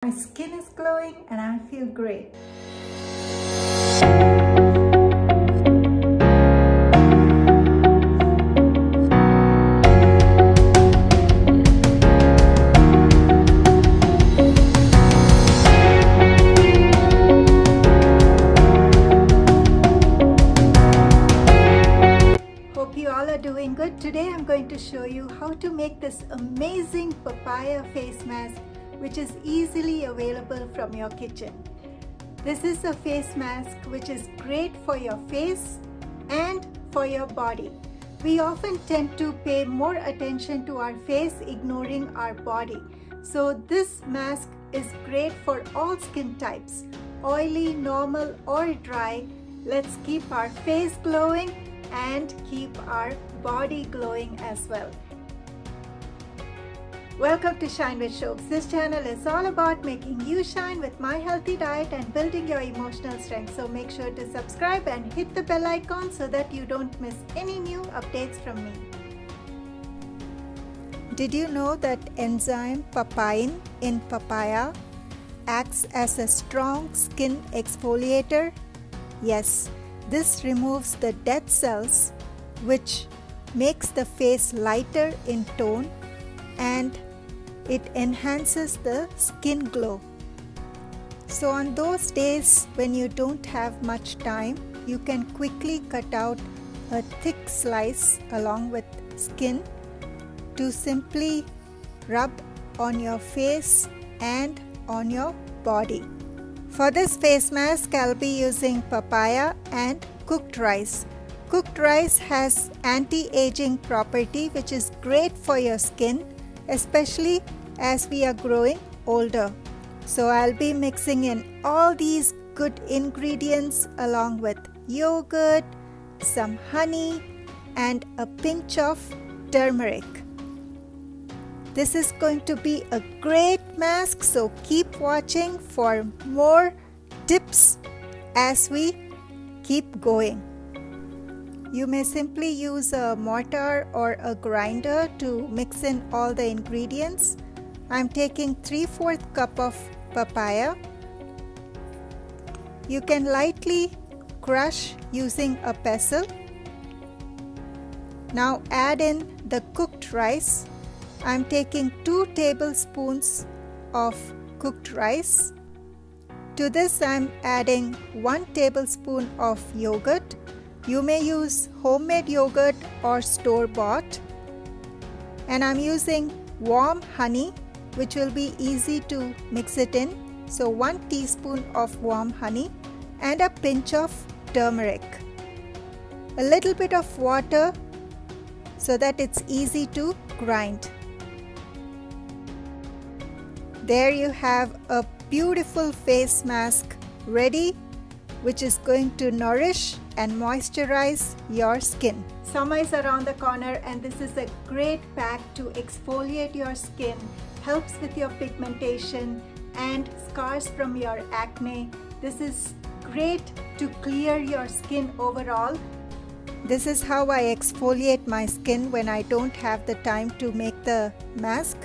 My skin is glowing and I feel great. Hope you all are doing good. Today I'm going to show you how to make this amazing papaya face mask, which is easily available from your kitchen. This is a face mask which is great for your face and for your body. We often tend to pay more attention to our face, ignoring our body. So this mask is great for all skin types, oily, normal or dry. Let's keep our face glowing and keep our body glowing as well. Welcome to Shine with Shobs. This channel is all about making you shine with my healthy diet and building your emotional strength. So make sure to subscribe and hit the bell icon so that you don't miss any new updates from me. Did you know that enzyme papain in papaya acts as a strong skin exfoliator? Yes, this removes the dead cells, which makes the face lighter in tone, and it enhances the skin glow. So on those days when you don't have much time, you can quickly cut out a thick slice along with skin to simply rub on your face and on your body. For this face mask, I'll be using papaya and cooked rice. Cooked rice has anti-aging property, which is great for your skin, especially as we are growing older. So I'll be mixing in all these good ingredients along with yogurt, some honey, and a pinch of turmeric. This is going to be a great mask, so keep watching for more tips as we keep going. You may simply use a mortar or a grinder to mix in all the ingredients. I'm taking 3/4 cup of papaya. You can lightly crush using a pestle. Now add in the cooked rice. I'm taking 2 tablespoons of cooked rice. To this I'm adding 1 tablespoon of yogurt. You may use homemade yogurt or store-bought. And I'm using warm honey, which will be easy to mix it in. So 1 teaspoon of warm honey and a pinch of turmeric. A little bit of water so that it's easy to grind. There you have a beautiful face mask ready, which is going to nourish and moisturize your skin. Summer is around the corner and this is a great pack to exfoliate your skin, helps with your pigmentation and scars from your acne. This is great to clear your skin overall. This is how I exfoliate my skin when I don't have the time to make the mask.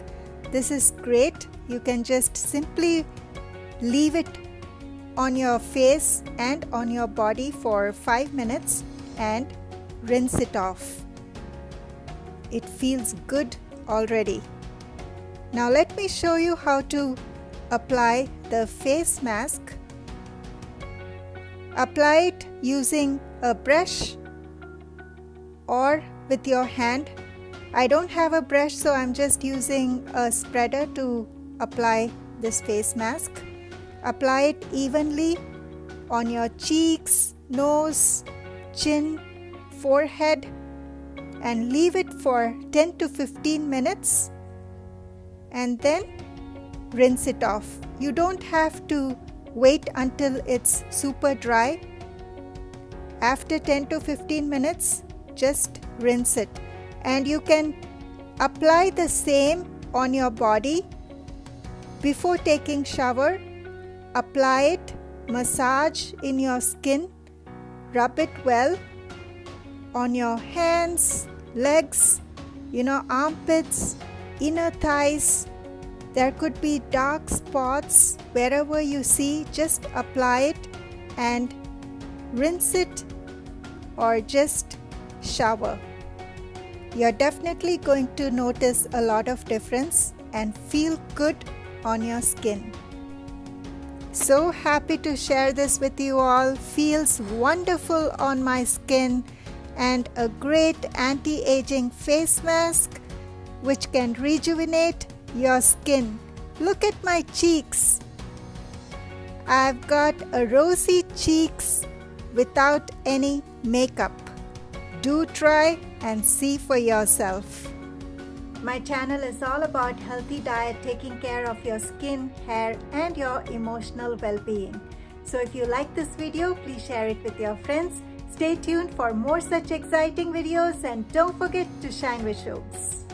This is great. You can just simply leave it on your face and on your body for 5 minutes and rinse it off. It feels good already. Now let me show you how to apply the face mask. Apply it using a brush or with your hand. I don't have a brush, so I'm just using a spreader to apply this face mask. Apply it evenly on your cheeks, nose, chin, forehead, and leave it for 10 to 15 minutes and then rinse it off. You don't have to wait until it's super dry. After 10 to 15 minutes, just rinse it. And you can apply the same on your body before taking shower. Apply it, massage in your skin, rub it well on your hands, legs, armpits, inner thighs, There could be dark spots wherever you see, just apply it and rinse it or just shower. You're definitely going to notice a lot of difference and feel good on your skin. So happy to share this with you all. Feels wonderful on my skin, and a great anti-aging face mask which can rejuvenate your skin. Look at my cheeks. I've got a rosy cheeks without any makeup. Do try and see for yourself. My channel is all about healthy diet, taking care of your skin, hair, and your emotional well-being. So if you like this video, please share it with your friends. Stay tuned for more such exciting videos, and don't forget to shine with rose.